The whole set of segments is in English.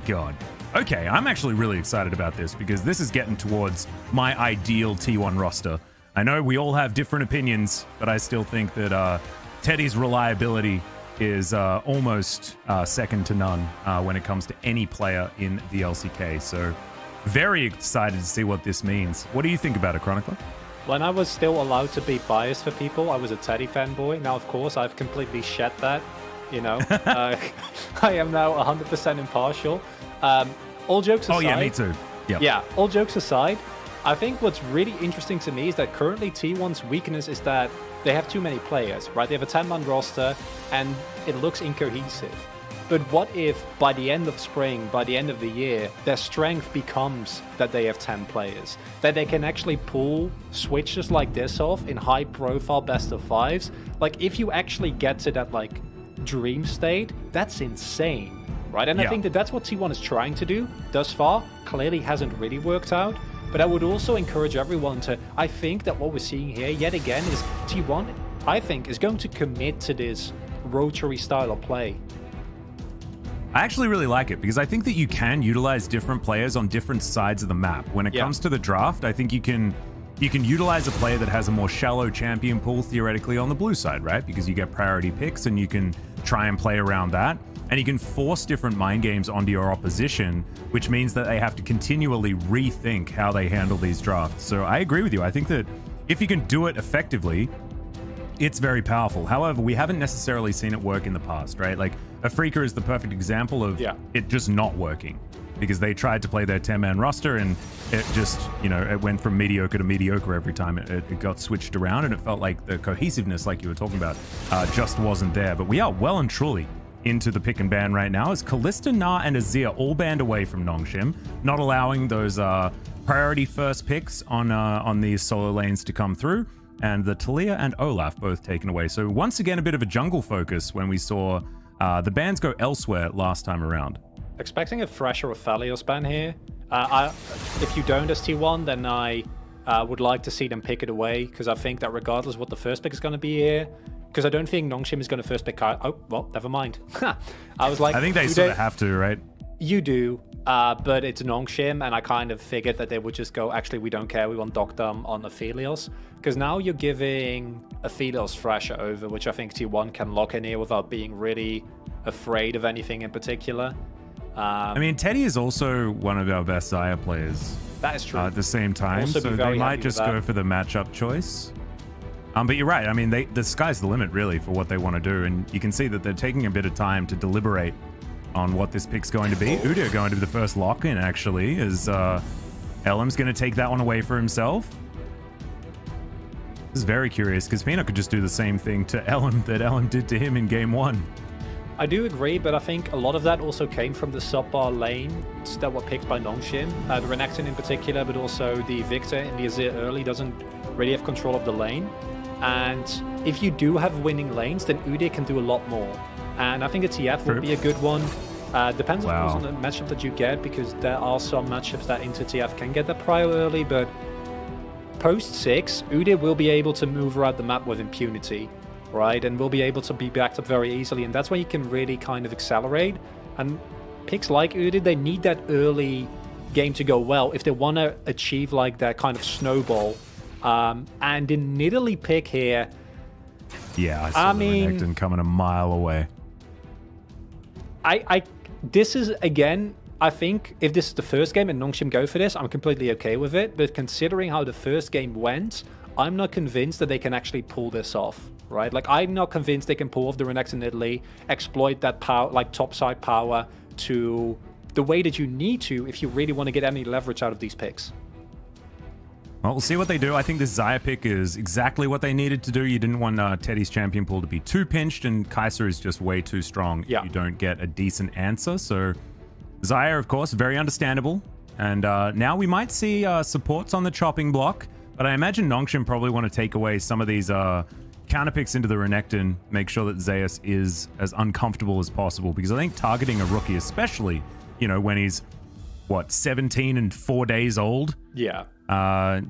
God. Okay, I'm actually really excited about this because this is getting towards my ideal T1 roster. I know we all have different opinions, but I still think that Teddy's reliability is almost second to none when it comes to any player in the LCK. So very excited to see what this means. What do you think about it, Chronicler? When I was still allowed to be biased for people, I was a Teddy fanboy. Now, of course, I've completely shed that, you know. I am now 100% impartial. All jokes aside... Oh, yeah, me too. Yep. Yeah, all jokes aside, I think what's really interesting to me is that currently T1's weakness is that they have too many players, right? They have a 10-man roster, and it looks incohesive. But what if, by the end of spring, by the end of the year, their strength becomes that they have 10 players? That they can actually pull switches like this off in high-profile best-of-5s? Like, if you actually get to that, like, dream state, that's insane, right? And I think that that's what T1 is trying to do thus far. Clearly hasn't really worked out. But I would also encourage everyone to... I think that what we're seeing here, yet again, is T1, I think, is going to commit to this rotary style of play. I actually really like it because I think that you can utilize different players on different sides of the map. When it comes to the draft, I think you can utilize a player that has a more shallow champion pool theoretically on the blue side, right? Because you get priority picks and you can try and play around that. And you can force different mind games onto your opposition, which means that they have to continually rethink how they handle these drafts. So I agree with you. I think that if you can do it effectively, it's very powerful. However, we haven't necessarily seen it work in the past, right? Like, Afrika is the perfect example of it just not working because they tried to play their 10-man roster and it just, you know, it went from mediocre to mediocre every time it got switched around, and it felt like the cohesiveness, like you were talking about, just wasn't there. But we are well and truly into the pick and ban right now as Kalista, Na, and Azir all banned away from Nongshim, not allowing those priority first picks on these solo lanes to come through, and the Talia and Olaf both taken away. So once again, a bit of a jungle focus when we saw the bans go elsewhere last time around. Expecting a Thresh or a Phalios ban here. If you don't as T1, then I would like to see them pick it away, because I think that regardless what the first pick is going to be here, because I don't think Nongshim is going to first pick... Oh, well, never mind. I was like... I think they sort of have to, right? You do, but it's Nongshim, and I kind of figured that they would just go, actually, we don't care, we want Docdom on Aphelios. Because now you're giving Aphelios Thrasher over, which I think T1 can lock in here without being really afraid of anything in particular. I mean, Teddy is also one of our best Xayah players. That is true. At the same time, so they might just go for the matchup choice. But you're right. I mean, the sky's the limit, really, for what they want to do. And you can see that they're taking a bit of time to deliberate on what this pick's going to be. Udyr going to be the first lock-in, actually, as Elam's going to take that one away for himself. This is very curious, because Fina could just do the same thing to Elam that Elam did to him in Game 1. I do agree, but I think a lot of that also came from the subpar lanes that were picked by Nongshim. The Renekton in particular, but also the Victor in the Azir early doesn't really have control of the lane. And if you do have winning lanes, then Udyr can do a lot more. And I think a TF would be a good one. Depends, of course, on the matchup that you get, because there are some matchups that into TF can get that prior early, but post 6, Udyr will be able to move around the map with impunity, right? And will be able to be backed up very easily, and that's when you can really kind of accelerate. And picks like Udyr, they need that early game to go well if they want to achieve like that kind of snowball. And in Nidalee pick here... Yeah, I saw the Renekton coming a mile away. This is, again, I think if this is the first game and Nongshim go for this, I'm completely okay with it. But considering how the first game went, I'm not convinced that they can actually pull this off, right? Like, I'm not convinced they can pull off the Renekton Nidalee, exploit that power, like topside power, to the way that you need to if you really want to get any leverage out of these picks. Well, we'll see what they do. I think this Xayah pick is exactly what they needed to do. You didn't want Teddy's champion pool to be too pinched, and Kai'Sa is just way too strong if you don't get a decent answer. So Xayah, of course, very understandable. And now we might see supports on the chopping block, but I imagine Nongshim probably want to take away some of these counter picks into the Renekton, make sure that Zeus is as uncomfortable as possible, because I think targeting a rookie, especially, you know, when he's, what, 17 and 4 days old? Yeah.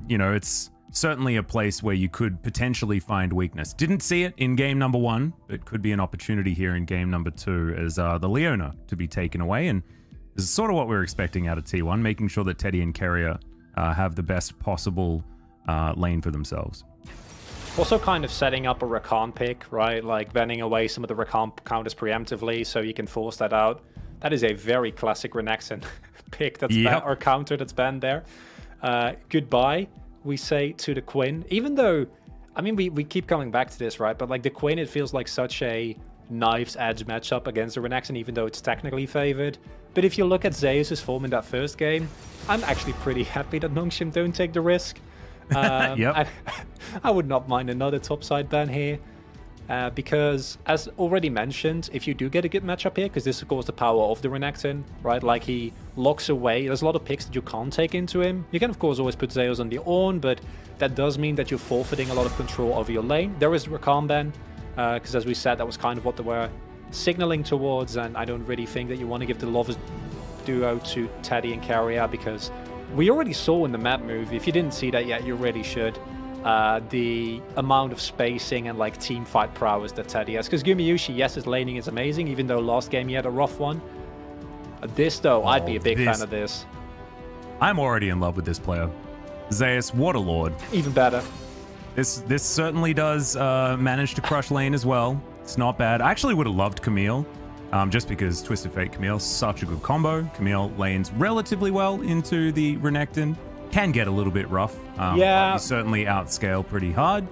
You know, it's certainly a place where you could potentially find weakness. Didn't see it in game number 1, but could be an opportunity here in game number 2 as the Leona to be taken away. And This is sort of what we're expecting out of T1, making sure that Teddy and Keria have the best possible lane for themselves. Also kind of setting up a Rakan pick, right? Like banning away some of the Rakan counters preemptively so you can force that out. That is a very classic Renekton pick that's banned, or counter that's banned there. Goodbye, we say to the Quinn. Even though, I mean, we keep coming back to this, right? But like the Quinn, it feels like such a knife's edge matchup against the Renekton, even though it's technically favored. But if you look at Zeus' form in that first game, I'm actually pretty happy that Nongshim don't take the risk. I would not mind another topside ban here. Because, as already mentioned, if you do get a good matchup here, because this is of course the power of the Renekton, right? Like he locks away. There's a lot of picks that you can't take into him. You can of course always put Zeus on the Ornn, but that does mean that you're forfeiting a lot of control over your lane. There is Rakan ban, because as we said, that was kind of what they were signaling towards, and I don't really think that you want to give the Lovers duo to Teddy and Keria, because we already saw in the map move, if you didn't see that yet, you really should, the amount of spacing and like team fight prowess that Teddy has. Because Gumayushi, yes, his laning is amazing, even though last game he had a rough one. This though, I'd be a big fan of this. I'm already in love with this player. Zeus, what a lord. Even better. This certainly does manage to crush lane as well. It's not bad. I actually would have loved Camille. Just because Twisted Fate Camille, such a good combo. Camille lanes relatively well into the Renekton. Can get a little bit rough. Yeah. But you certainly outscale pretty hard.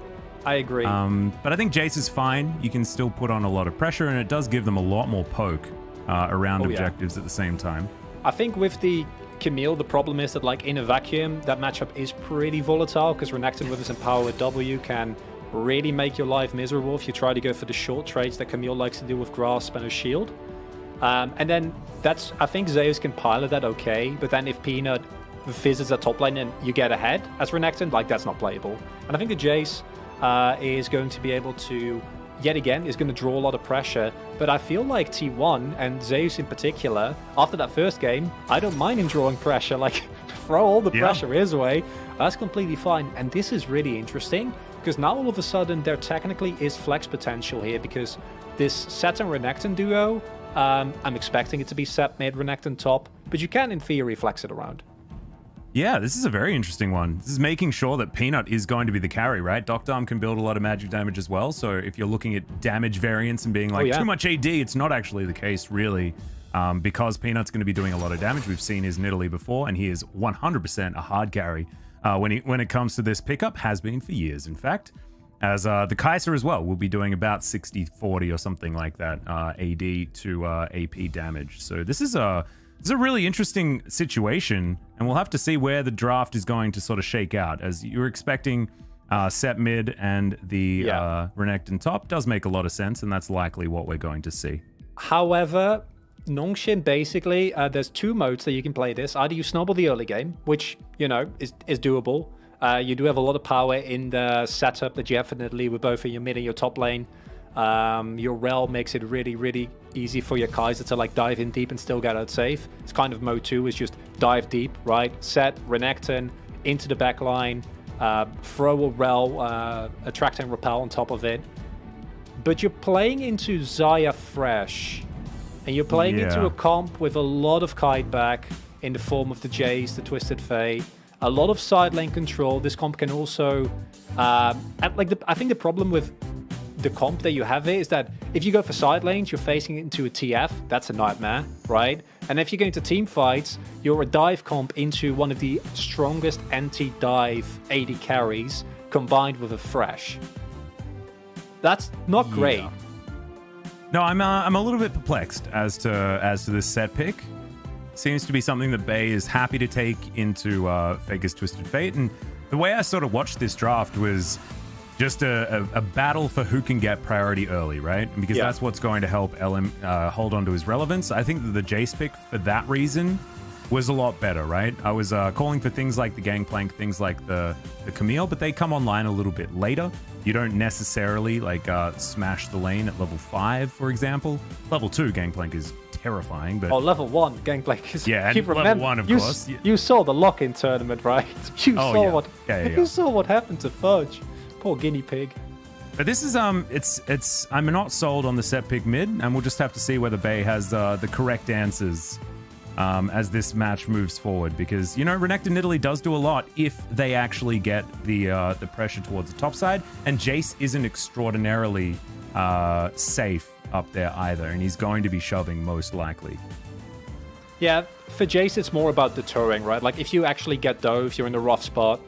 I agree. But I think Jace is fine. You can still put on a lot of pressure, and it does give them a lot more poke around objectives at the same time. I think with the Camille, the problem is that like in a vacuum, that matchup is pretty volatile, because Renekton with his empowered W can really make your life miserable if you try to go for the short trades that Camille likes to do with Grasp and a shield. And then that's, I think Zeus can pilot that okay, but then if Peanut visits a top lane and you get ahead as Renekton, like that's not playable. And I think the Jace is going to be able to, yet again, is going to draw a lot of pressure. But I feel like T1 and Zeus in particular, after that first game, I don't mind him drawing pressure. Like, throw all the pressure his way. That's completely fine. And this is really interesting, because now all of a sudden there technically is flex potential here, because this Set and Renekton duo, I'm expecting it to be Set mid, Renekton top, but you can in theory flex it around. Yeah, this is a very interesting one. This is making sure that Peanut is going to be the carry, right? Doctorm can build a lot of magic damage as well, so if you're looking at damage variance and being like, too much AD, it's not actually the case, really, because Peanut's going to be doing a lot of damage. We've seen his Nidalee before, and he is 100% a hard carry when it comes to this pickup, has been for years, in fact. As the Kai'Sa as well will be doing about 60-40 or something like that, AD to AP damage. So this is a really interesting situation, and we'll have to see where the draft is going to sort of shake out. As you're expecting Set mid and the Renekton top does make a lot of sense, and that's likely what we're going to see. However, Nongshim basically, there's two modes that you can play this. Either you snowball the early game, which, you know, is doable. You do have a lot of power in the setup that you have definitely with both your mid and your top lane. Your Rel makes it really, really easy for your Kai'Sa to like dive in deep and still get out safe. It's kind of mode 2 is just dive deep, right? Set, Renekton, into the back line, throw a Rel, attract and repel on top of it. But you're playing into Xayah fresh, and you're playing into a comp with a lot of kite back in the form of the Jace, the Twisted Fate, a lot of side lane control. This comp can also, I think the problem with the comp that you have here is that if you go for side lanes, you're facing it into a TF. That's a nightmare, right? And if you're going to team fights, you're a dive comp into one of the strongest anti-dive AD carries combined with a fresh. That's not great. No, I'm a little bit perplexed as to this set pick. Seems to be something that Bay is happy to take into Faker's Twisted Fate, and the way I sort of watched this draft was just a battle for who can get priority early, right? Because that's what's going to help LM hold on to his relevance. I think that the Jace pick, for that reason, was a lot better, right? I was calling for things like the Gangplank, things like the Camille, but they come online a little bit later. You don't necessarily like smash the lane at level 5, for example. Level 2 Gangplank is terrifying, but level 1 Gangplank is level 1, of course. You saw the lock-in tournament, right? You saw what happened to Fudge. Poor guinea pig. But this is I'm not sold on the set pick mid, and we'll just have to see whether Bay has the correct answers as this match moves forward, because, you know, Renekton Italy does do a lot if they actually get the pressure towards the top side, and Jace isn't extraordinarily safe up there either, and he's going to be shoving most likely. Yeah, for Jace, it's more about deterring, right? Like, if you actually get dove, you're in a rough spot.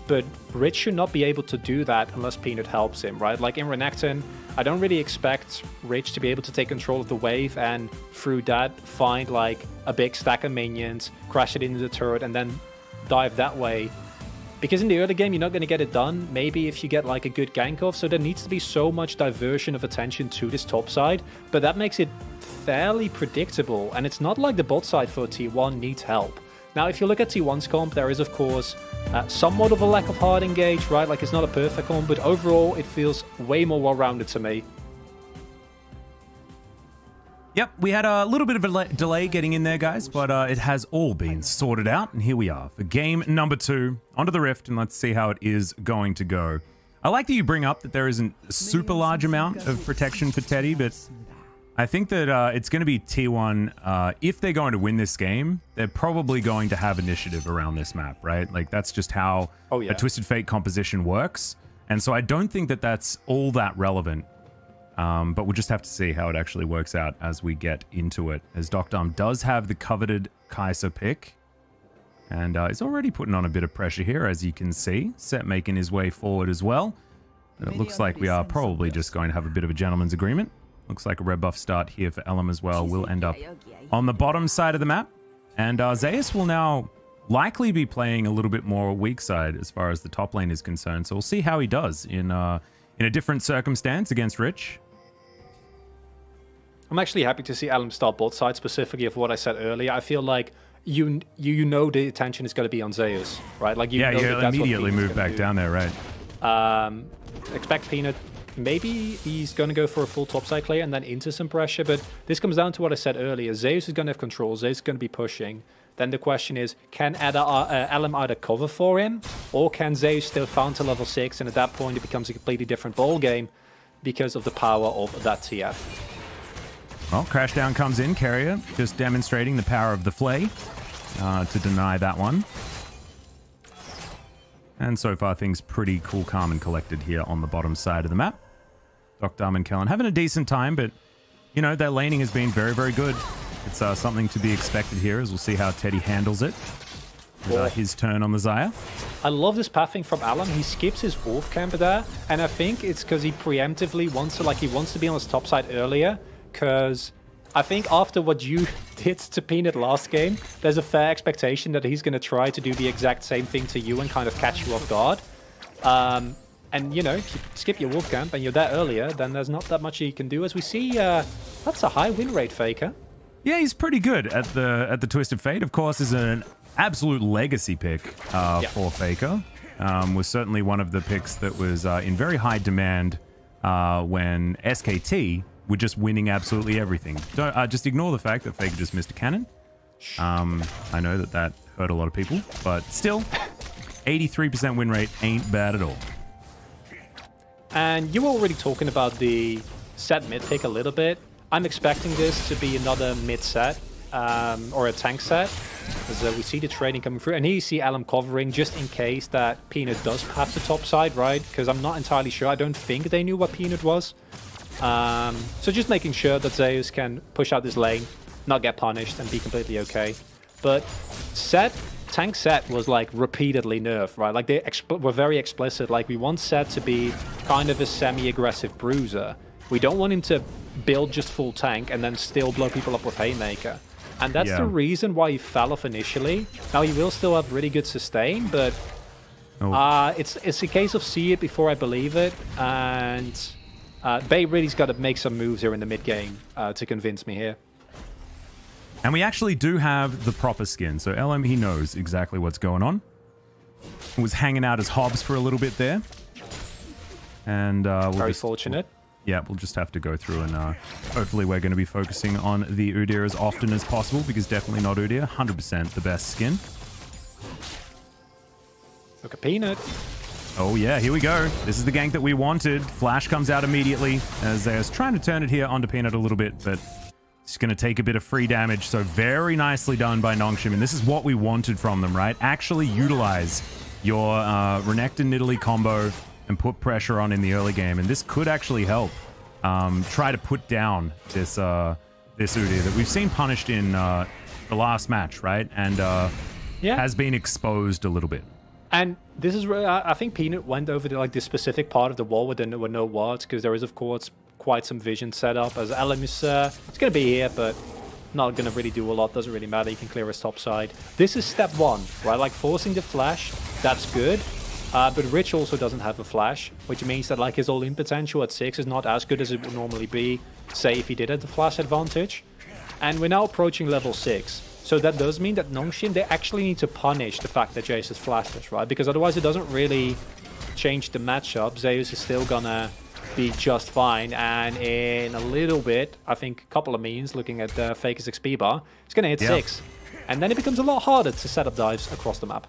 But Rich should not be able to do that unless Peanut helps him, right? Like in Renekton, I don't really expect Rich to be able to take control of the wave and through that find like a big stack of minions, crash it into the turret, and then dive that way. Because in the early game, you're not going to get it done. Maybe if you get like a good gank off. So there needs to be so much diversion of attention to this top side. But that makes it fairly predictable. And it's not like the bot side for T1 needs help. Now, if you look at T1's comp, there is, of course, somewhat of a lack of hard engage, right? Like, it's not a perfect comp, but overall, it feels way more well-rounded to me. Yep, we had a little bit of a delay getting in there, guys, but it has all been sorted out, and here we are for game number 2. Onto the Rift, and let's see how it is going to go. I like that you bring up that there isn't a super large amount of protection for Teddy, but I think that it's going to be T1. If they're going to win this game, they're probably going to have initiative around this map, right? Like, that's just how a Twisted Fate composition works. And so I don't think that that's all that relevant. But we'll just have to see how it actually works out as we get into it. As Docdom does have the coveted Kai'Sa pick. And he's already putting on a bit of pressure here, as you can see. Set making his way forward as well. And it looks like we are probably just going to have a bit of a gentleman's agreement. Looks like a red buff start here for Elam as well. We'll end up on the bottom side of the map. And Zeus will now likely be playing a little bit more weak side as far as the top lane is concerned. So we'll see how he does in a different circumstance against Rich. I'm actually happy to see Elam start bot side, specifically of what I said earlier. I feel like you know the attention is going to be on Zeus, right? Like you know that immediately move back down there, right? Expect Peanut. Maybe he's going to go for a full topside clear and then into some pressure, but this comes down to what I said earlier. Zeus is going to have control, Zeus is going to be pushing. Then the question is, can Elam either cover for him, or can Zeus still farm to level 6, and at that point it becomes a completely different ball game because of the power of that TF. Well, Crashdown comes in, Carrier, just demonstrating the power of the Flay to deny that one. And so far, things pretty cool, calm, and collected here on the bottom side of the map. Docdom and Kellen having a decent time, but, you know, their laning has been very, very good. It's something to be expected here, as we'll see how Teddy handles it. With, his turn on the Xayah. I love this pathing from Elam. He skips his wolf camp there, and I think it's because he preemptively wants to be on his top side earlier, because I think after what you did to Peanut last game, there's a fair expectation that he's going to try to do the exact same thing to you and kind of catch you off guard. And, you know, if you skip your wolf camp and you're there earlier, then there's not that much he can do. As we see, that's a high win rate, Faker. Yeah, he's pretty good at the Twisted Fate. Of course, is an absolute legacy pick for Faker. Was certainly one of the picks that was in very high demand when SKT were just winning absolutely everything. Don't just ignore the fact that Faker just missed a cannon. I know that hurt a lot of people, but still, 83% win rate ain't bad at all. And you were already talking about the set mid pick a little bit. I'm expecting this to be another mid set or a tank set, as we see the trading coming through. And here you see Elam covering just in case that Peanut does have the top side, right? Because I'm not entirely sure. I don't think they knew what Peanut was. So just making sure that Zeus can push out this lane, not get punished, and be completely okay. But tank set was like repeatedly nerfed, right? Like they were very explicit. Like we want set to be kind of a semi-aggressive bruiser. We don't want him to build just full tank and then still blow people up with Haymaker. And that's the reason why he fell off initially. Now he will still have really good sustain, but it's a case of see it before I believe it. And Bay really's got to make some moves here in the mid game to convince me here. And we actually do have the proper skin. So LM, he knows exactly what's going on. Was hanging out as Hobbs for a little bit there. And very fortunate. Yeah, we'll just have to go through and hopefully we're going to be focusing on the Udyr as often as possible, because definitely not Udyr. 100% the best skin. Look at Peanut. Oh yeah, here we go. This is the gank that we wanted. Flash comes out immediately as Zeus trying to turn it here onto Peanut a little bit, but Just going to take a bit of free damage. So very nicely done by Nongshim. And this is what we wanted from them, right? Actually utilize your Renekton Nidalee combo and put pressure on in the early game. And this could actually help try to put down this this Udyr that we've seen punished in the last match, right? And has been exposed a little bit. And this is where I think Peanut went over to like this specific part of the wall where there were no wards, because there is, of course, quite some vision set up. As LM is it's going to be here, but not going to really do a lot. Doesn't really matter. You can clear his top side. This is step one, right? Like forcing the flash, that's good. But Rich also doesn't have a flash, which means that like his all-in potential at 6 is not as good as it would normally be, say if he did have the flash advantage. And we're now approaching level 6. So that does mean that Nongshim, they actually need to punish the fact that Jace has flashed us, right? Because otherwise it doesn't really change the matchup. Zeus is still gonna be just fine, and in a little bit, I think a couple of means, looking at the Faker's XP bar, it's gonna hit 6. And then it becomes a lot harder to set up dives across the map.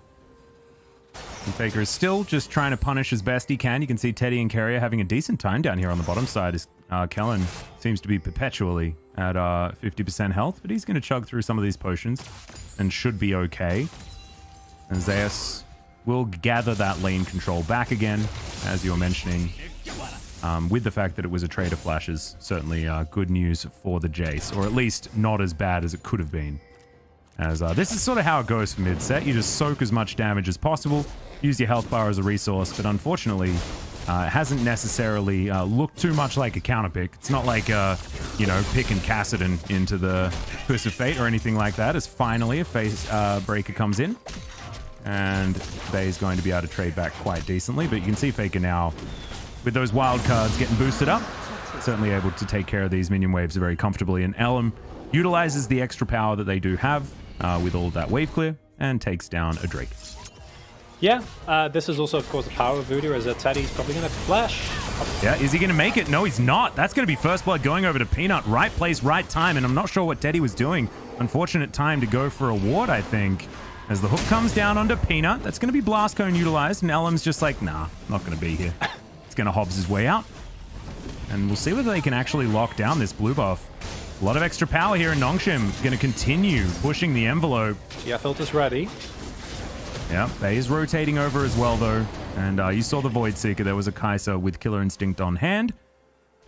And Faker is still just trying to punish as best he can. You can see Teddy and Carrier having a decent time down here on the bottom side. As Kellen seems to be perpetually at 50% health, but he's going to chug through some of these potions and should be okay. And Zeus will gather that lane control back again, as you were mentioning. With the fact that it was a trade of flashes, certainly good news for the Jace, or at least not as bad as it could have been. As this is sort of how it goes for mid-set. You just soak as much damage as possible, use your health bar as a resource, but unfortunately, it hasn't necessarily looked too much like a counter pick. It's not like, you know, picking Kassadin into the Curse of Fate or anything like that, as finally a face breaker comes in. And Bay is going to be able to trade back quite decently, but you can see Faker now, with those wild cards getting boosted up, certainly able to take care of these minion waves very comfortably. And Elm utilizes the extra power that they do have with all of that wave clear and takes down a Drake. Yeah, this is also, of course, the power of Udyr, as Teddy's probably going to flash. Yeah, is he going to make it? No, he's not. That's going to be first blood going over to Peanut. Right place, right time, and I'm not sure what Teddy was doing. Unfortunate time to go for a ward, I think. As the hook comes down onto Peanut, that's going to be Blast Cone utilized, and Elm's just like, nah, not going to be here. It's going to Hobbs his way out. And we'll see whether they can actually lock down this blue buff. A lot of extra power here, and Nongshim going to continue pushing the envelope. Yeah, filter's ready. Yeah, Bay is rotating over as well, though. And you saw the Void Seeker. There was a Kai'Sa with Killer Instinct on hand.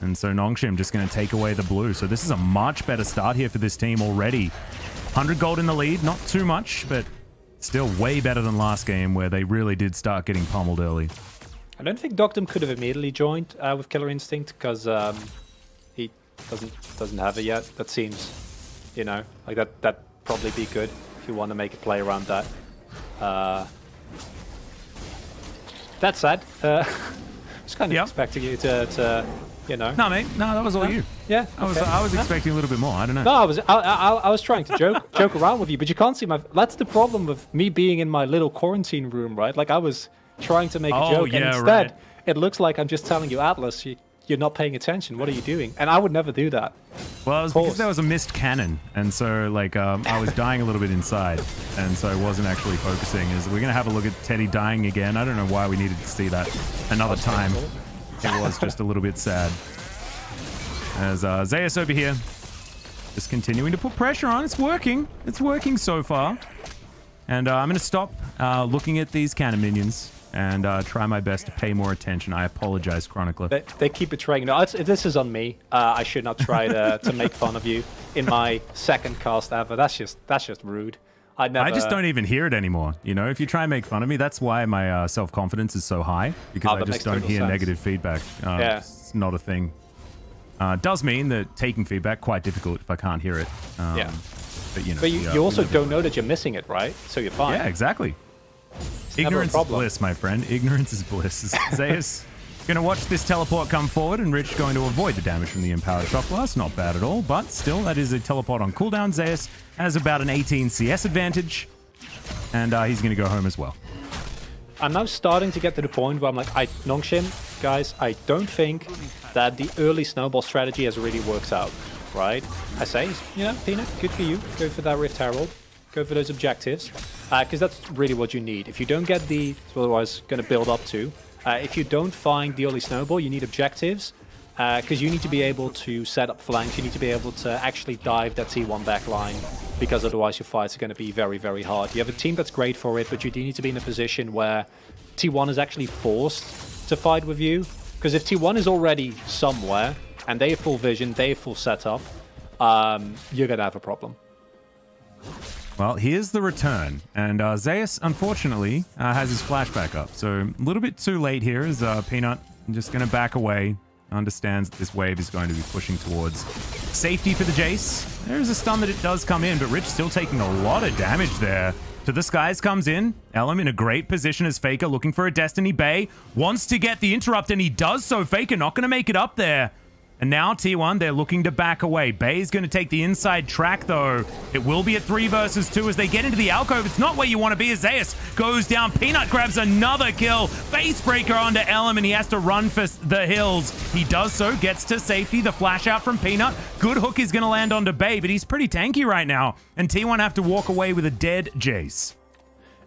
And so Nongshim just going to take away the blue. So this is a much better start here for this team already. 100 gold in the lead. Not too much, but still way better than last game, where they really did start getting pummeled early. I don't think Doctum could have immediately joined with Killer Instinct, because he doesn't have it yet. That seems, you know, like that'd probably be good if you want to make a play around that. That said, I was kind of expecting you to, you know. No, mate. No, that was all you. Yeah. Okay. I was expecting a little bit more. I don't know. No, I was trying to joke around with you, but you can't see my. That's the problem with me being in my little quarantine room, right? Like I was trying to make a joke, and instead it looks like I'm just telling you, Atlas, you're not paying attention. What are you doing? And I would never do that. Well, it was because there was a missed cannon, and so like I was dying a little bit inside, and so I wasn't actually focusing. We're going to have a look at Teddy dying again. I don't know why we needed to see that another time. It was just a little bit sad. As Zeus over here, just continuing to put pressure on. It's working. It's working so far. And I'm going to stop looking at these cannon minions and try my best to pay more attention. I apologize, Chronicler. They keep betraying. No, this is on me. I should not try to make fun of you in my second cast ever. That's just rude. I just don't even hear it anymore. You know, if you try and make fun of me, that's why my self-confidence is so high, because I just don't hear negative feedback. It's not a thing. Does mean that taking feedback quite difficult if I can't hear it. Yeah. But you know, but you also don't know that you're missing it, right? So you're fine. Yeah, exactly. Ignorance is bliss, my friend. Ignorance is bliss. Zeus going to watch this teleport come forward, and Rich going to avoid the damage from the Empowered Shock Blast. Not bad at all, but still, that is a teleport on cooldown. Zeus has about an 18 CS advantage, and he's going to go home as well. I'm now starting to get to the point where I'm like, Nongshim, guys, I don't think that the early snowball strategy has really worked out, right? I say, you know, Peanut, good for you. Go for that Rift Herald. Go for those objectives, because that's really what you need. If you don't get the, otherwise going to build up to, if you don't find the early snowball, you need objectives. because you need to be able to set up flanks, you need to be able to actually dive that T1 backline, because otherwise your fights are going to be very, very hard. You have a team that's great for it, but you do need to be in a position where T1 is actually forced to fight with you, because if T1 is already somewhere, and they have full vision, they have full setup, you're going to have a problem. Well, here's the return, and Zeus, unfortunately, has his flashback up, so a little bit too late here is Peanut just going to back away. Understands that this wave is going to be pushing towards safety for the Jace. There's a stun that it does come in, but Rich still taking a lot of damage there. To the skies comes in. Elim in a great position as Faker looking for a Destiny Bay. Wants to get the interrupt, and he does so. Faker not going to make it up there. And now T1, they're looking to back away. Bay's going to take the inside track, though. It will be a 3 versus 2 as they get into the alcove. It's not where you want to be as Zeus goes down. Peanut grabs another kill. Facebreaker onto Elim, and he has to run for the hills. He does so, gets to safety. The flash out from Peanut. Good hook is going to land onto Bay, but he's pretty tanky right now. And T1 have to walk away with a dead Jace.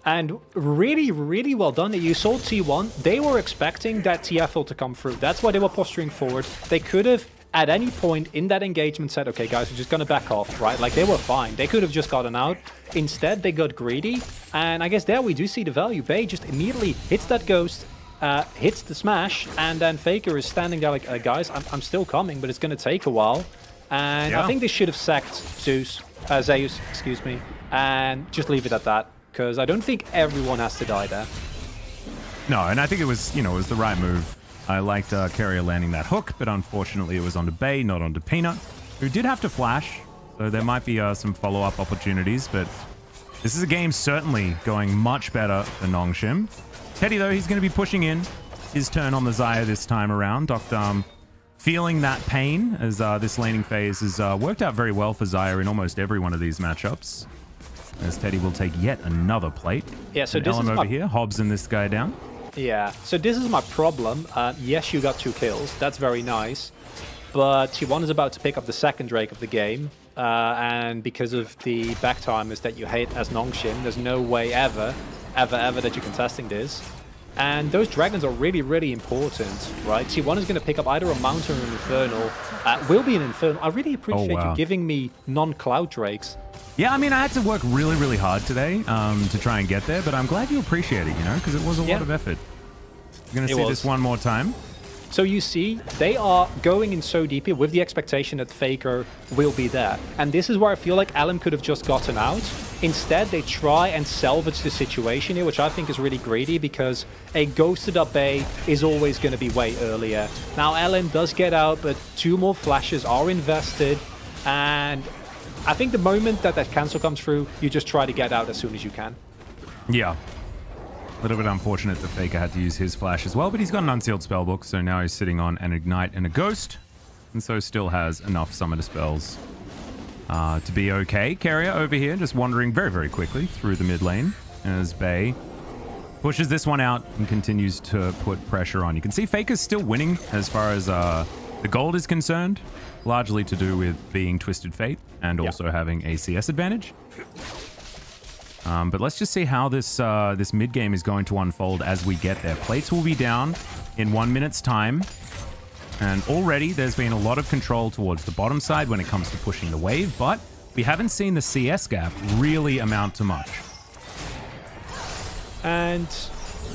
And really, really well done. You saw T1. They were expecting that TFL to come through. That's why they were posturing forward. They could have, at any point in that engagement, said, okay, guys, we're just going to back off, right? Like, they were fine. They could have just gotten out. Instead, they got greedy. And I guess there we do see the value. Bay just immediately hits that ghost, hits the smash, and then Faker is standing there like, guys, I'm still coming, but it's going to take a while. And yeah. I think they should have sacked Zeus, excuse me, and just leave it at that. Because I don't think everyone has to die there. No, and I think it was, you know, it was the right move. I liked Carrier landing that hook, but unfortunately it was onto Bay, not onto Peanut, who did have to flash. So there might be some follow-up opportunities, but this is a game certainly going much better than Nongshim. Teddy, though, he's going to be pushing in his turn on the Xayah this time around. Dr. Feeling that pain as this laning phase has worked out very well for Xayah in almost every one of these matchups. As Teddy will take yet another plate. Yeah, so this is over here, hobbsing this guy down. Yeah, so this is my problem. Yes, you got 2 kills. That's very nice. But T1 is about to pick up the second Drake of the game. And because of the back timers that you hate as Nongshim, there's no way ever that you're contesting this. And those dragons are really, really important, right? T1 is going to pick up either a Mountain or an Infernal. Will be an Infernal. I really appreciate you giving me non-Cloud Drakes. Yeah, I mean, I had to work really, really hard today to try and get there, but I'm glad you appreciate it, you know, because it was a lot of effort. You're going to see this one more time. So you see, they are going in so deep here with the expectation that Faker will be there. And this is where I feel like Elim could have just gotten out. Instead, they try and salvage the situation here, which I think is really greedy because a ghosted up Bay is always going to be way earlier. Now, Elim does get out, but 2 more flashes are invested. And I think the moment that cancel comes through, you just try to get out as soon as you can. Yeah. A little bit unfortunate that Faker had to use his flash as well, but he's got an unsealed spellbook, so now he's sitting on an Ignite and a Ghost, and so still has enough Summoner spells to be okay. Carrier over here just wandering very, very quickly through the mid lane as Bay pushes this one out and continues to put pressure on. You can see Faker's still winning as far as the gold is concerned, largely to do with being Twisted Fate and also having a CS advantage. But let's just see how this this mid game is going to unfold as we get there. Plates will be down in 1 minute's time. And already there's been a lot of control towards the bottom side when it comes to pushing the wave, but we haven't seen the CS gap really amount to much. And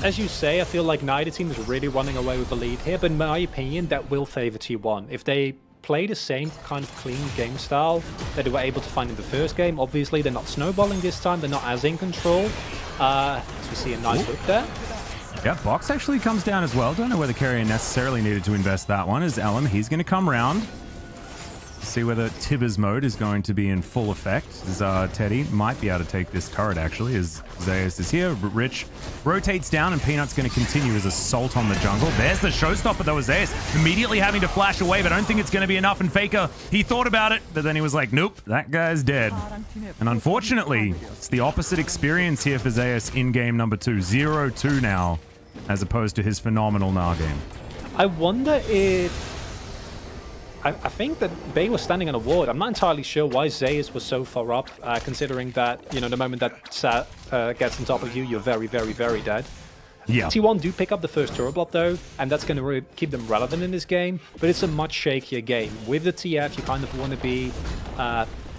as you say, I feel like neither team is really running away with the lead here, but in my opinion, that will favor T1. If they play the same kind of clean game style that they were able to find in the first game, obviously they're not snowballing this time, they're not as in control. So we see a nice hook there. Yeah, Box actually comes down as well. Don't know whether Carrier necessarily needed to invest that one. As Elim, he's going to come round. See whether Tibbers mode is going to be in full effect. As Teddy might be able to take this turret, actually, as Zeus is here. Rich rotates down, and Peanut's going to continue his assault on the jungle. There's the showstopper, though, as Zeus immediately having to flash away, but I don't think it's going to be enough. And Faker, he thought about it, but then he was like, nope, that guy's dead. And unfortunately, it's the opposite experience here for Zeus in game number 2. 0-2 now, as opposed to his phenomenal Nah game. I wonder if... I think that Bay was standing on a ward. I'm not entirely sure why Zeus was so far up, considering that, you know, the moment that Sat gets on top of you, you're very, very, very dead. Yeah. T1 do pick up the first turret block though, and that's going to really keep them relevant in this game, but it's a much shakier game. With the TF, you kind of want to be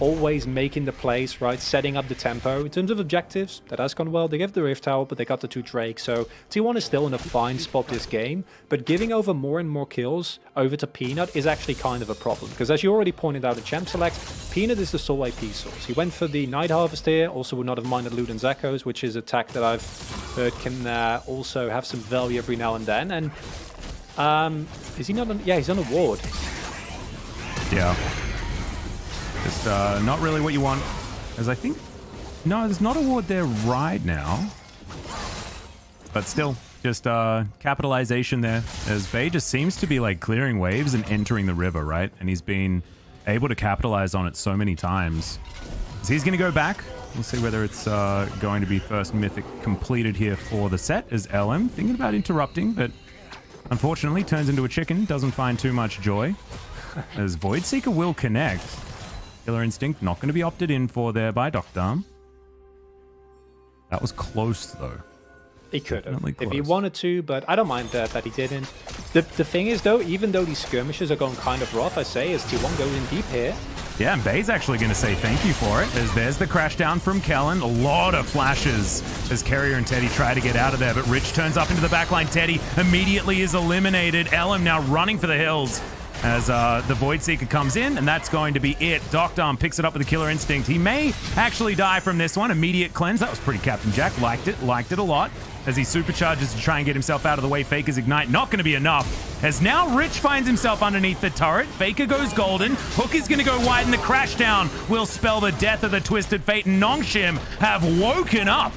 always making the plays, right? Setting up the tempo. In terms of objectives, that has gone well. They give the Rift Tower, but they got the 2 Drake. So T1 is still in a fine spot this game, but giving over more and more kills over to Peanut is actually kind of a problem. Because as you already pointed out at Champ Select, Peanut is the sole AP source. He went for the Night Harvest here, also would not have minded Luden's Echoes, which is a tech that I've heard can also have some value every now and then. And is he not on? Yeah, he's on a ward. Yeah. Just not really what you want, as I think... No, there's not a ward there right now. But still, just capitalization there, as Bay just seems to be like clearing waves and entering the river, right? And he's been able to capitalize on it so many times. So he's going to go back. We'll see whether it's going to be first mythic completed here for the set, as LM thinking about interrupting, but unfortunately turns into a chicken, doesn't find too much joy, as Void Seeker will connect. Killer Instinct not going to be opted in for there by Dr. That was close, though. He could have, if he wanted to, but I don't mind that he didn't. The thing is, though, even though these skirmishes are going kind of rough, I say, as T1 goes in deep here. Yeah, and Bay's actually going to say thank you for it, as there's the crash down from Kellen. A lot of flashes as Carrier and Teddy try to get out of there, but Rich turns up into the backline. Teddy immediately is eliminated. LM now running for the hills, as the Void Seeker comes in, and that's going to be it. Docdarm picks it up with a Killer Instinct. He may actually die from this one. Immediate cleanse. That was pretty Captain Jack. Liked it a lot. As he supercharges to try and get himself out of the way. Faker's Ignite not going to be enough. As now Rich finds himself underneath the turret. Faker goes golden. Hook is going to go wide, and the crash down will spell the death of the Twisted Fate. And Nongshim have woken up.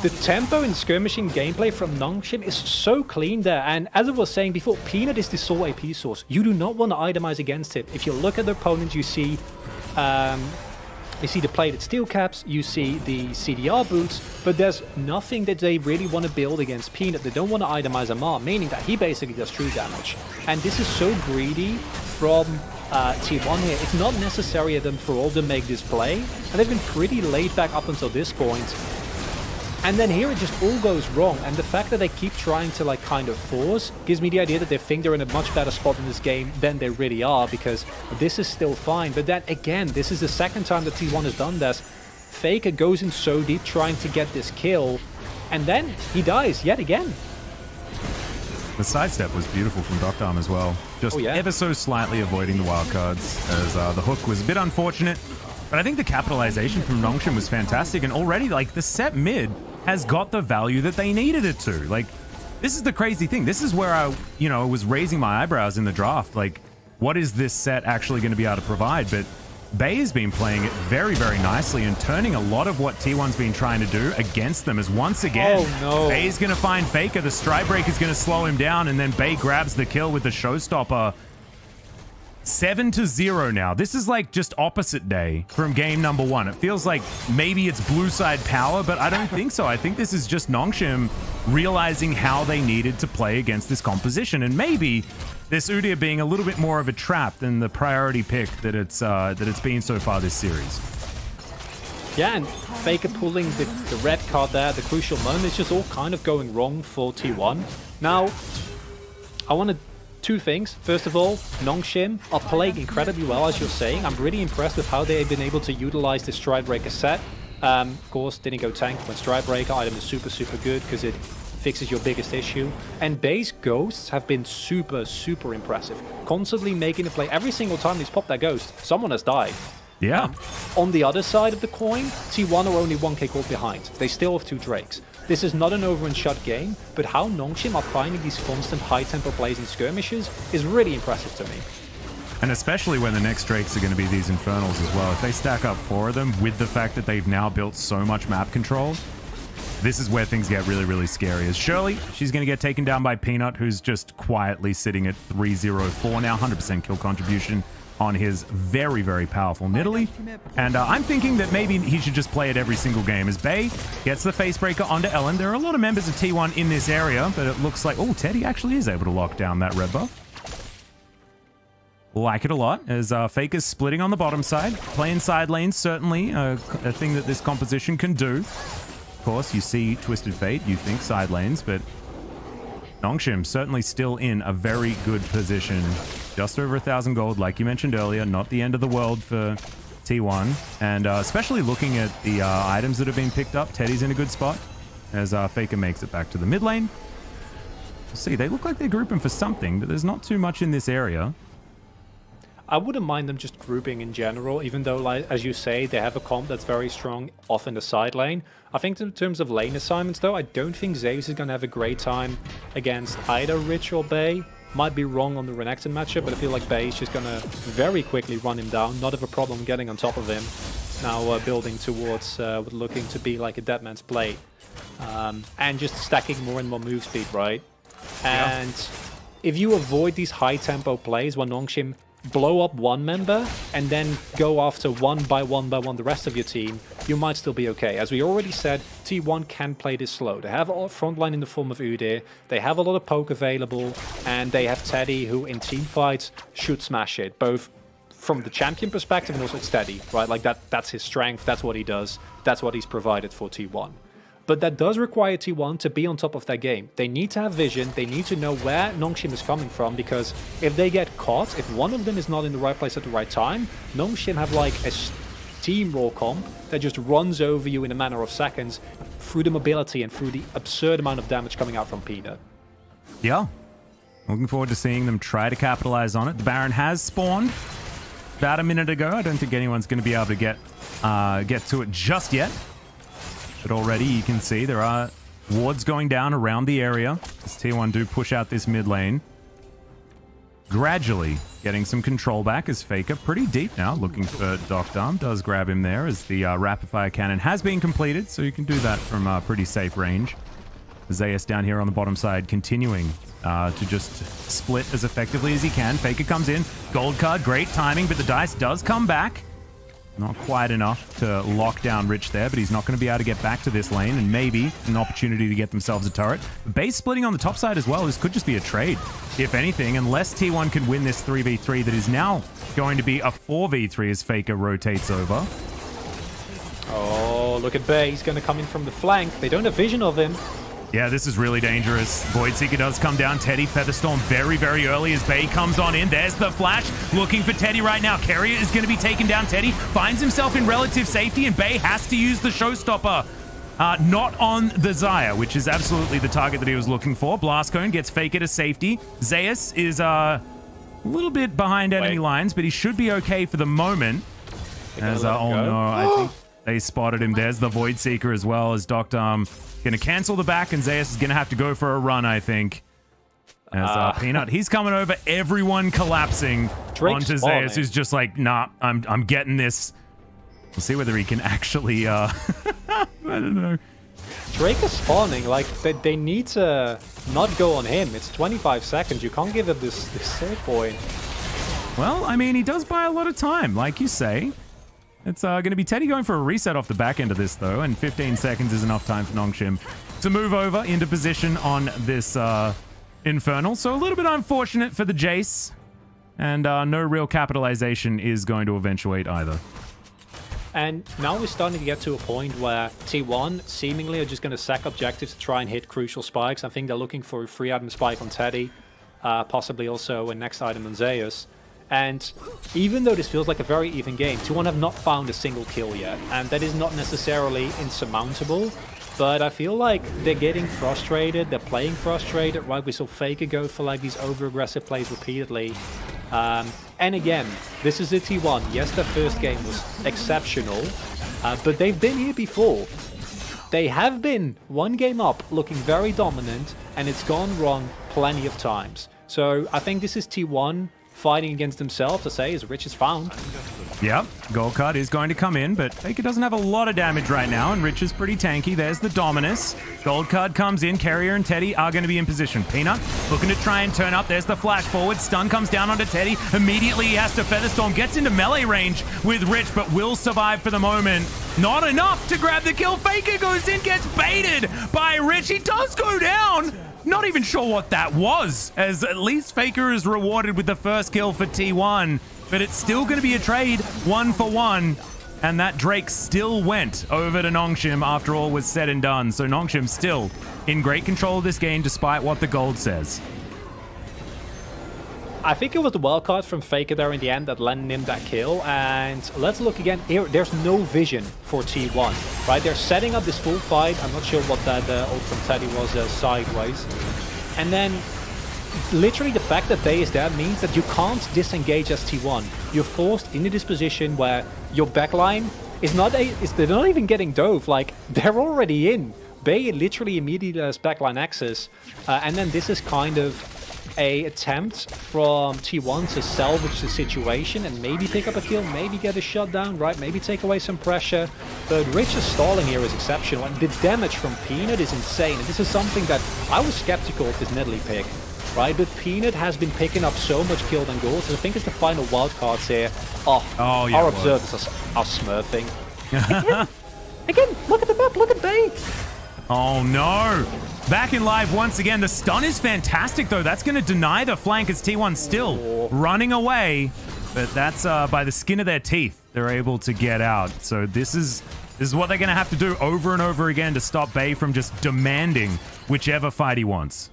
The tempo and skirmishing gameplay from Nongshim is so clean there, and as I was saying before, Peanut is the sole AP source. You do not want to itemize against it. If you look at the opponents, you see the plated steel caps, you see the CDR boots, but there's nothing that they really want to build against Peanut. They don't want to itemize Amar, meaning that he basically does true damage. And this is so greedy from T1 here. It's not necessary for all to make this play, and they've been pretty laid back up until this point. And then here it just all goes wrong, and the fact that they keep trying to like kind of force gives me the idea that they think they're in a much better spot in this game than they really are, because this is still fine. But then again, this is the second time that T1 has done this. Faker goes in so deep trying to get this kill, and then he dies yet again. The sidestep was beautiful from Docdarm as well. Just ever so slightly avoiding the wildcards, as the hook was a bit unfortunate. But I think the capitalization from Nongshim was fantastic, and already, like, the set mid has got the value that they needed it to. Like, this is the crazy thing. This is where I, was raising my eyebrows in the draft. Like, what is this set actually going to be able to provide? But Bay has been playing it very, very nicely and turning a lot of what T1's been trying to do against them, as once again, Bay's going to find Faker. The Stride Break is going to slow him down, and then Bay grabs the kill with the Showstopper. 7-0 now. This is like just opposite day from game number 1. It feels like maybe it's blue side power, but I don't think so. I think this is just Nongshim realizing how they needed to play against this composition, and maybe this Udyr being a little bit more of a trap than the priority pick that it's been so far this series. Yeah, and Faker pulling the red card there, the crucial moment, it's just all kind of going wrong for T1. Now, I want to two things. First of all, Nongshim are playing incredibly well, as you're saying. I'm really impressed with how they've been able to utilize the Stride Breaker set. Of course, didn't go tank when Stride Breaker item is super, super good because it fixes your biggest issue. And base ghosts have been super, super impressive. Constantly making the play. Every single time he's popped that ghost, someone has died. Yeah. On the other side of the coin, T1 are only 1k gold behind. They still have 2 Drakes. This is not an over and shut game, but how Nongshim are finding these constant high-tempo plays and skirmishes is really impressive to me. And especially when the next Drakes are going to be these Infernals as well. If they stack up 4 of them with the fact that they've now built so much map control, this is where things get really, really scary. As Shirley, she's going to get taken down by Peanut, who's just quietly sitting at 304 now, 100% kill contribution on his very, very powerful Nidalee. And I'm thinking that maybe he should just play it every single game. As Bay gets the Facebreaker onto Ellen. There are a lot of members of T1 in this area, but it looks like... Oh, Teddy actually is able to lock down that red buff. Like it a lot, as Faker's splitting on the bottom side. Playing side lanes, certainly a thing that this composition can do. course, you see Twisted Fate, you think side lanes, but Nongshim certainly still in a very good position. Just over 1,000 gold, like you mentioned earlier, not the end of the world for T1. And especially looking at the items that have been picked up, Teddy's in a good spot as Faker makes it back to the mid lane. We'll see, they look like they're grouping for something, but there's not too much in this area. I wouldn't mind them just grouping in general, even though, like as you say, they have a comp that's very strong off in the side lane. I think in terms of lane assignments, though, I don't think Zeus is going to have a great time against either Rich or Bay. Might be wrong on the Renekton matchup, but I feel like Bay is just going to very quickly run him down. Not have a problem getting on top of him. Now building towards what looking to be like a dead man's plate. And just stacking more and more move speed, right? And if you avoid these high tempo plays when Nongshim blow up one member and then go after one by one the rest of your team, you might still be okay. As we already said, T1 can play this slow. They have a frontline in the form of Udyr, they have a lot of poke available, and they have Teddy, who in team fights should smash it, both from the champion perspective and also it's Teddy, right? Like that's his strength, that's what he does, that's what he's provided for T1. But that does require T1 to be on top of their game. They need to have vision, they need to know where Nongshim is coming from, because if they get caught, if one of them is not in the right place at the right time, Nongshim have like a steamroll comp that just runs over you in a matter of seconds through the mobility and through the absurd amount of damage coming out from Peanut. Yeah. Looking forward to seeing them try to capitalize on it. The Baron has spawned about a minute ago. I don't think anyone's going to be able to get to it just yet. But already you can see there are wards going down around the area as T1 do push out this mid lane. Gradually getting some control back as Faker pretty deep now, looking for Doctarm. Does grab him there as the rapid fire cannon has been completed, so you can do that from pretty safe range. Zeus down here on the bottom side continuing to just split as effectively as he can. Faker comes in, gold card, great timing, but the dice does come back. Not quite enough to lock down Rich there, but he's not going to be able to get back to this lane, and maybe an opportunity to get themselves a turret. Base splitting on the top side as well. This could just be a trade, if anything, unless T1 can win this 3v3 that is now going to be a 4v3 as Faker rotates over. Oh, look at Bay. He's going to come in from the flank. They don't have vision of him. Yeah, this is really dangerous. Voidseeker does come down. Teddy, Featherstorm very, very early as Bay comes on in. There's the flash. Looking for Teddy right now. Carrier is going to be taken down. Teddy finds himself in relative safety, and Bay has to use the showstopper. Not on the Xayah, which is absolutely the target that he was looking for. Blast Cone gets Faker to safety. Zeus is a little bit behind enemy lines, but he should be okay for the moment. As, oh no, I think they spotted him. There's the Voidseeker as well as Doctarm. Gonna cancel the back, and Zeus is gonna have to go for a run, I think. As Peanut, he's coming over, everyone collapsing onto Zeus, who's just like, nah, I'm getting this. We'll see whether he can actually, I don't know. Drake is spawning, like, they need to not go on him. It's 25 seconds, you can't give him this save point. Well, I mean, he does buy a lot of time, like you say. It's going to be Teddy going for a reset off the back end of this, though, and 15 seconds is enough time for Nongshim to move over into position on this Infernal. So a little bit unfortunate for the Jace, and no real capitalization is going to eventuate either. And now we're starting to get to a point where T1 seemingly are just going to sack objectives to try and hit crucial spikes. I think they're looking for a 3-item spike on Teddy, possibly also a next item on Zeus. And even though this feels like a very even game, T1 have not found a single kill yet, and that is not necessarily insurmountable, but I feel like they're getting frustrated, they're playing frustrated, right? We saw Faker go for like these over-aggressive plays repeatedly. And again, this is a T1. Yes, their first game was exceptional, but they've been here before. They have been one game up, looking very dominant, and it's gone wrong plenty of times. So I think this is T1 fighting against himself to say his Rich is found. Yep, gold card is going to come in, but Faker doesn't have a lot of damage right now, and Rich is pretty tanky. There's the Dominus. Gold card comes in. Carrier and Teddy are going to be in position. Peanut looking to try and turn up. There's the flash forward. Stun comes down onto Teddy. Immediately he has to Featherstorm. Gets into melee range with Rich, but will survive for the moment. Not enough to grab the kill. Faker goes in, gets baited by Rich. He does go down. Not even sure what that was, as at least Faker is rewarded with the first kill for T1, but it's still going to be a trade 1-for-1. And that Drake still went over to Nongshim after all was said and done. So Nongshim still in great control of this game despite what the gold says. I think it was the wildcard from Faker there in the end that landed him that kill. And let's look again. Here, there's no vision for T1, right? They're setting up this full fight. I'm not sure what that ult from Teddy was sideways. And then literally the fact that Bay is there means that you can't disengage as T1. You're forced into this position where your backline is they're not even getting dove. Like, they're already in. Bay literally immediately has backline access. And then this is kind of a attempt from T1 to salvage the situation and maybe pick up a kill, maybe get a shutdown, right? Maybe take away some pressure. But Rich's stalling here is exceptional, and the damage from Peanut is insane. And this is something that I was skeptical of this Nidalee pick, right? But Peanut has been picking up so much kill and goals. So I think it's the final wildcards here. Oh yeah, our observers are smurfing. Again, look at the map, look at Bay. Oh no! Back in live once again. The stun is fantastic though. That's going to deny the flank as T1 still running away. But that's by the skin of their teeth. They're able to get out. So this is what they're going to have to do over and over again to stop Bay from just demanding whichever fight he wants.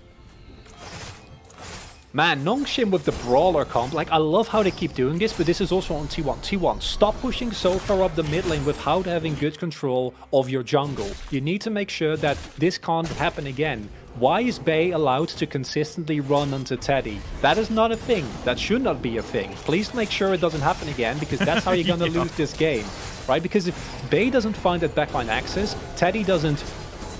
Man, Nongshim with the Brawler comp, like, I love how they keep doing this, but this is also on T1. T1, stop pushing so far up the mid lane without having good control of your jungle. You need to make sure that this can't happen again. Why is Bay allowed to consistently run onto Teddy? That is not a thing. That should not be a thing. Please make sure it doesn't happen again, because that's how you're going to lose this game, right? Because if Bay doesn't find that backline access, Teddy doesn't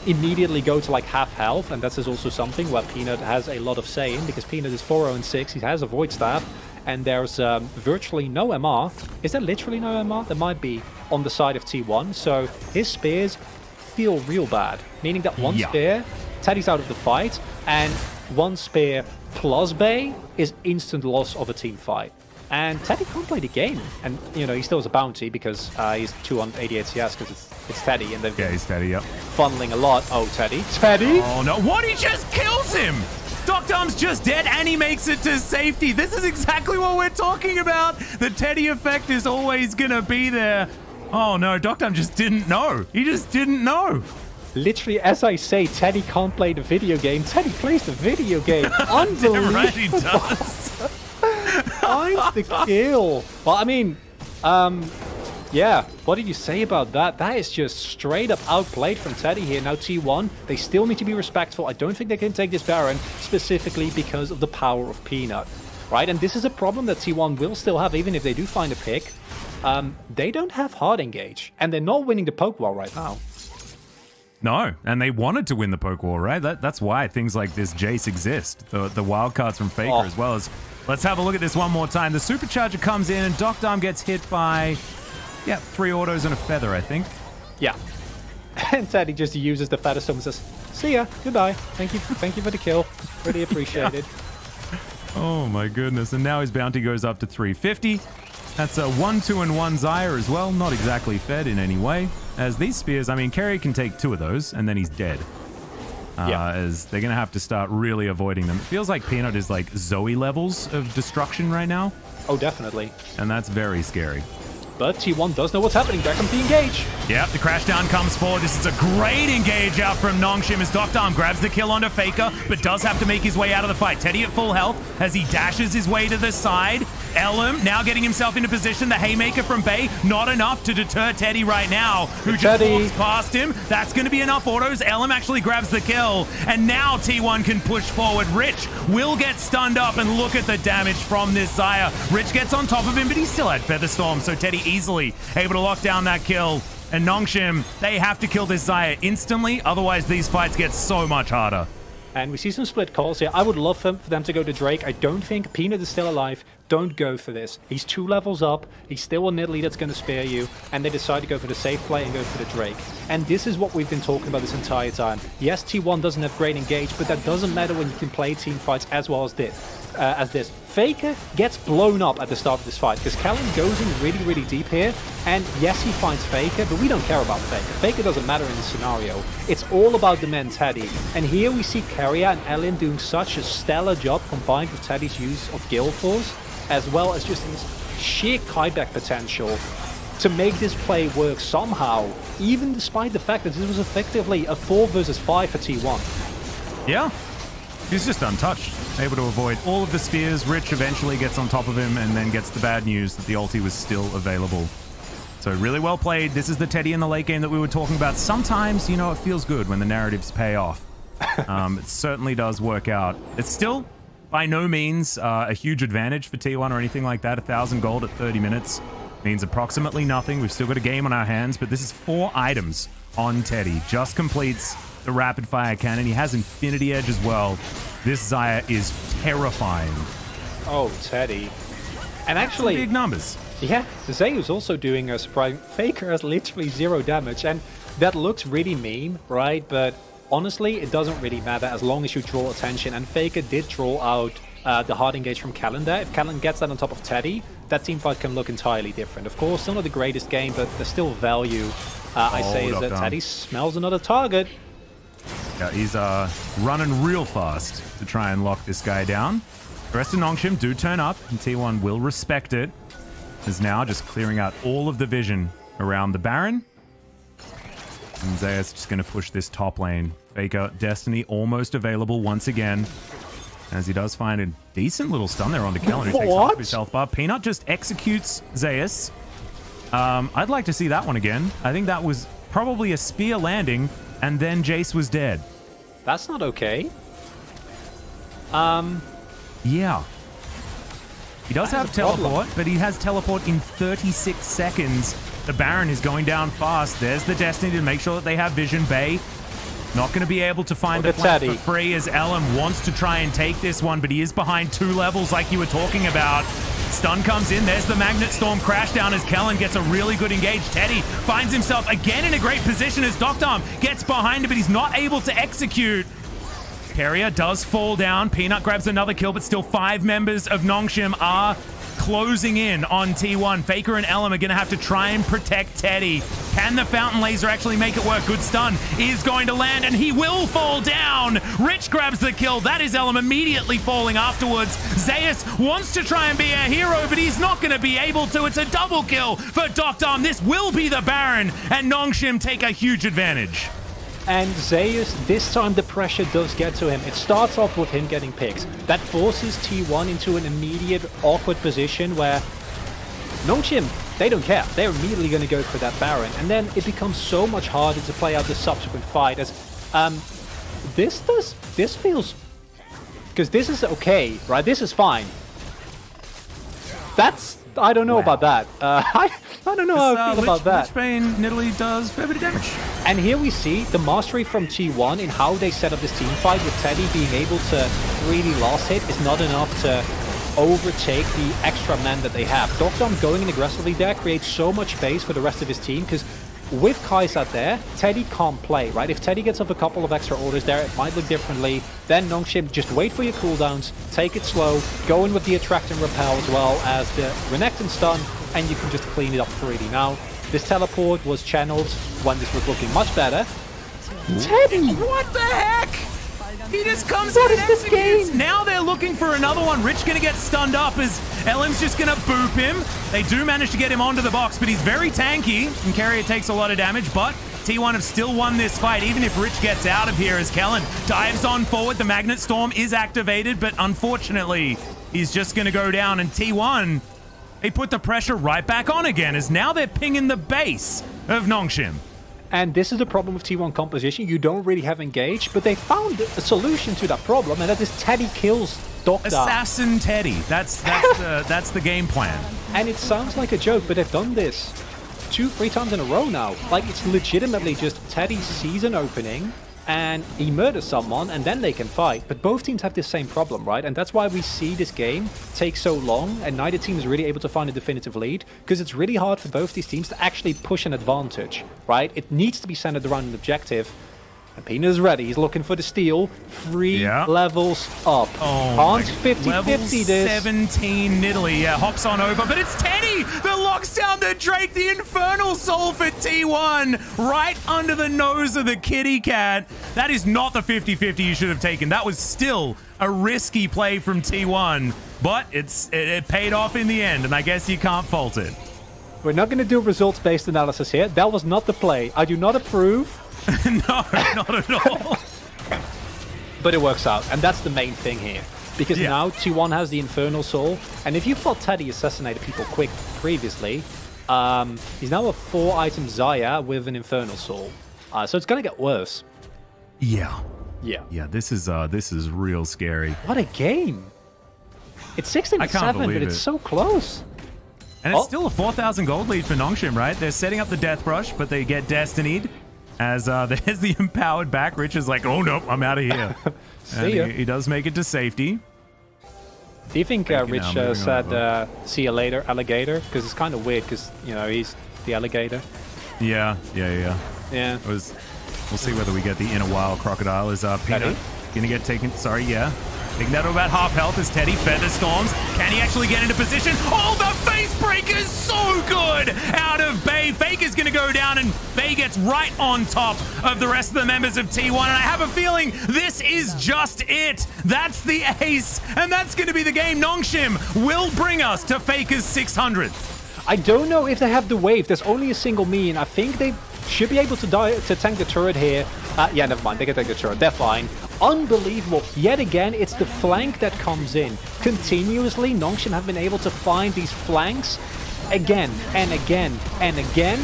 immediately go to like half health, and that is also something where Peanut has a lot of say in, because Peanut is 4-0-6, he has a Void Staff, and there's virtually no MR. Is there literally no MR? There might be on the side of T1, so his spears feel real bad, meaning that one spear, Teddy's out of the fight, and one spear plus Bay is instant loss of a team fight. And Teddy can't play the game. And, you know, he still has a bounty because he's 288 CS because it's Teddy. And they've been he's Teddy, funneling a lot. Oh, Teddy. Teddy? Oh, no. What? He just kills him! Doctom's just dead and he makes it to safety. This is exactly what we're talking about. The Teddy effect is always going to be there. Oh, no. Doctom just didn't know. He just didn't know. Literally, as I say, Teddy can't play the video game. Teddy plays the video game. Unbelievable. Right, he does. Finds the kill. Well, I mean, yeah, what did you say about that? That is just straight up outplayed from Teddy here. Now T1, they still need to be respectful. I don't think they can take this Baron specifically because of the power of Peanut, right? And this is a problem that T1 will still have even if they do find a pick. They don't have hard engage, and they're not winning the poke war right now. No, and they wanted to win the poke war, right? That's why things like this Jace exist. The wildcards from Faker as well as... Let's have a look at this one more time. The supercharger comes in and Doctom gets hit by, 3 autos and a feather, I think. Yeah. And Teddy just uses the feather stone and says, see ya, goodbye. Thank you for the kill. Really appreciated. Oh my goodness. And now his bounty goes up to 350. That's a 1-2 and 1 Xayah as well. Not exactly fed in any way. As these spears, I mean, Kerry can take 2 of those and then he's dead. As they're going to have to start really avoiding them. It feels like Peanut is like Zoe levels of destruction right now. Oh, definitely. And that's very scary. But T1 does know what's happening. There comes the engage. Yep, the crash down comes forward. This is a great engage out from Nongshim as Doctom grabs the kill onto Faker, but does have to make his way out of the fight. Teddy at full health as he dashes his way to the side. Elim now getting himself into position. The haymaker from Bay, not enough to deter Teddy right now, who just walks past him. That's going to be enough autos. Elim actually grabs the kill, and now T1 can push forward. Rich will get stunned up, and look at the damage from this Xayah. Rich gets on top of him, but he still had Featherstorm, so Teddy easily able to lock down that kill. And Nongshim, they have to kill this Xayah instantly, otherwise these fights get so much harder. And we see some split calls here. I would love for them to go to Drake. I don't think Peanut is still alive. Don't go for this. He's 2 levels up. He's still a Nidalee that's going to spare you. And they decide to go for the safe play and go for the Drake. And this is what we've been talking about this entire time. Yes, T1 doesn't have great engage, but that doesn't matter when you can play team fights as well as this. Faker gets blown up at the start of this fight because Callan goes in really, really deep here. And yes, he finds Faker, but we don't care about Faker. Faker doesn't matter in this scenario. It's all about the man Teddy. And here we see Keria and Ellen doing such a stellar job combined with Teddy's use of Gale Force, as well as just his sheer kiteback potential to make this play work somehow, even despite the fact that this was effectively a 4 versus 5 for T1. Yeah, he's just untouched, able to avoid all of the spears. Rich eventually gets on top of him and then gets the bad news that the ulti was still available. So really well played. This is the Teddy in the late game that we were talking about. Sometimes, you know, it feels good when the narratives pay off. It certainly does work out. It's still by no means a huge advantage for T1 or anything like that. 1,000 gold at 30 minutes means approximately nothing. We've still got a game on our hands, but this is 4 items on Teddy. Just completes the rapid fire cannon. He has Infinity Edge as well. This Xayah is terrifying. Oh, Teddy. And actually, big numbers. Yeah, Xayah's also doing a surprise. Faker has literally 0 damage, and that looks really mean, right? But honestly, it doesn't really matter as long as you draw attention. And Faker did draw out the hard engage from Calendar. If Calendar gets that on top of Teddy, that teamfight can look entirely different. Of course, still not the greatest game, but there's still value. I say is that Teddy smells another target. Yeah, he's running real fast to try and lock this guy down. The rest of Nongshim do turn up, and T1 will respect it. Is now just clearing out all of the vision around the Baron. And Xayah's just going to push this top lane. Faker, Destiny almost available once again. As he does find a decent little stun there on the Kellen, who takes off his health bar. Peanut just executes Xayah. I'd like to see that one again. I think that was probably a spear landing, and then Jace was dead. That's not okay. Yeah. He does have teleport, but he has teleport in 36 seconds. The Baron is going down fast. There's the Destiny to make sure that they have vision. Bay not going to be able to find the flank for free as Ellum wants to try and take this one, but he is behind 2 levels like you were talking about. Stun comes in. There's the Magnet Storm crash down as Kellen gets a really good engage. Teddy finds himself again in a great position as Doctorm gets behind him, but he's not able to execute. Carrier does fall down. Peanut grabs another kill, but still 5 members of Nongshim are closing in on T1. Faker and Ellum are going to have to try and protect Teddy. Can the Fountain Laser actually make it work? Good stun is going to land, and he will fall down. Rich grabs the kill. That is Ellum immediately falling afterwards. Xayah wants to try and be a hero, but he's not going to be able to. It's a double kill for Doctorm. This will be the Baron, and Nongshim take a huge advantage. And Xayah, this time the pressure does get to him. It starts off with him getting picks. That forces T1 into an immediate awkward position where Nongshim, they don't care. They're immediately going to go for that Baron. And then it becomes so much harder to play out the subsequent fight as this feels, because this is okay, right? This is fine. That's, I don't know about that. I don't know how I feel about that. Lichbane Nidalee does a fair bit of damage. And here we see the mastery from T1 in how they set up this team fight, with Teddy being able to really last hit is not enough to overtake the extra men that they have. Doctorm going in aggressively there creates so much space for the rest of his team, because with Kai'Sa there, Teddy can't play, right? If Teddy gets off a couple of extra orders there, it might look differently. Then Nongshim, just wait for your cooldowns, take it slow, go in with the Attract and Repel as well as the Renekton stun, and you can just clean it up freely. Now, this teleport was channeled when this was looking much better. Teddy! What the heck? He just comes in and executes. Now they're looking for another one. Rich gonna get stunned up as Ellen's just gonna boop him. They do manage to get him onto the box, but he's very tanky, and Carrier takes a lot of damage, but T1 have still won this fight, even if Rich gets out of here as Kellen dives on forward. The Magnet Storm is activated, but unfortunately, he's just gonna go down, and T1, they put the pressure right back on again, as now they're pinging the base of Nongshim. And this is the problem with T1 composition. You don't really have engage, but they found a solution to that problem, and that is Teddy kills Doctor. Assassin Teddy. That's the game plan. And it sounds like a joke, but they've done this 2-3 times in a row now. Like, it's legitimately just Teddy sees an opening, and he murders someone, and then they can fight. But both teams have this same problem, right? And that's why we see this game take so long, and neither team is really able to find a definitive lead, because it's really hard for both these teams to actually push an advantage, right? It needs to be centered around an objective. And Peanut is ready. He's looking for the steal. 3 levels up. Oh, Can't 50-50 this. 17 Nidalee. Yeah, hops on over. But it's Teddy that locks down the Drake, the Infernal Soul for T1. Right under the nose of the kitty cat. That is not the 50-50 you should have taken. That was still a risky play from T1. But it paid off in the end, and I guess you can't fault it. We're not going to do results-based analysis here. That was not the play. I do not approve. No, not at all. But it works out, and that's the main thing here. Because now T1 has the Infernal Soul, and if you thought Teddy assassinated people quick previously, he's now a 4-item Xayah with an Infernal Soul. So it's going to get worse. Yeah. Yeah. Yeah, this is real scary. What a game. It's 16-7, but it's so close. And it's still a 4,000 gold lead for Nongshim, right? They're setting up the Death Brush, but they get Destinied. As there's the empowered back. Rich is like, oh, nope, I'm out of here. See ya. He does make it to safety. Do you think Rich said, see you later, alligator? Because it's kind of weird, because, you know, he's the alligator. Yeah. Yeah. We'll see whether we get the inner wild crocodile. Is Peanut gonna get taken? Sorry, yeah. Taking that to about half health as Teddy feather storms. Can he actually get into position? Oh, the face breaker is so good out of Bay. Faker's gonna go down, and Bay gets right on top of the rest of the members of T1. And I have a feeling this is just it. That's the ace, and that's gonna be the game. Nongshim will bring us to Faker's 600. I don't know if they have the wave. There's only a single minion. I think they should be able to tank the turret here. Yeah, never mind. They can take the turret. They're fine. Unbelievable. Yet again, it's the flank that comes in. Continuously, Nongshim have been able to find these flanks again and again and again.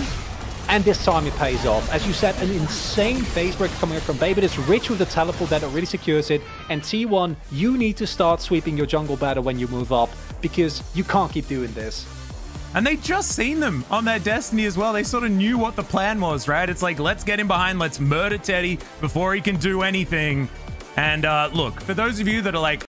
And this time it pays off. As you said, an insane phase break coming up from Bay, but it's Rich with the teleport that already secures it. And T1, you need to start sweeping your jungle better when you move up, because you can't keep doing this. And they just seen them on their Destiny as well. They sort of knew what the plan was, right? It's like, let's get him behind, let's murder Teddy before he can do anything. And look, for those of you that are like,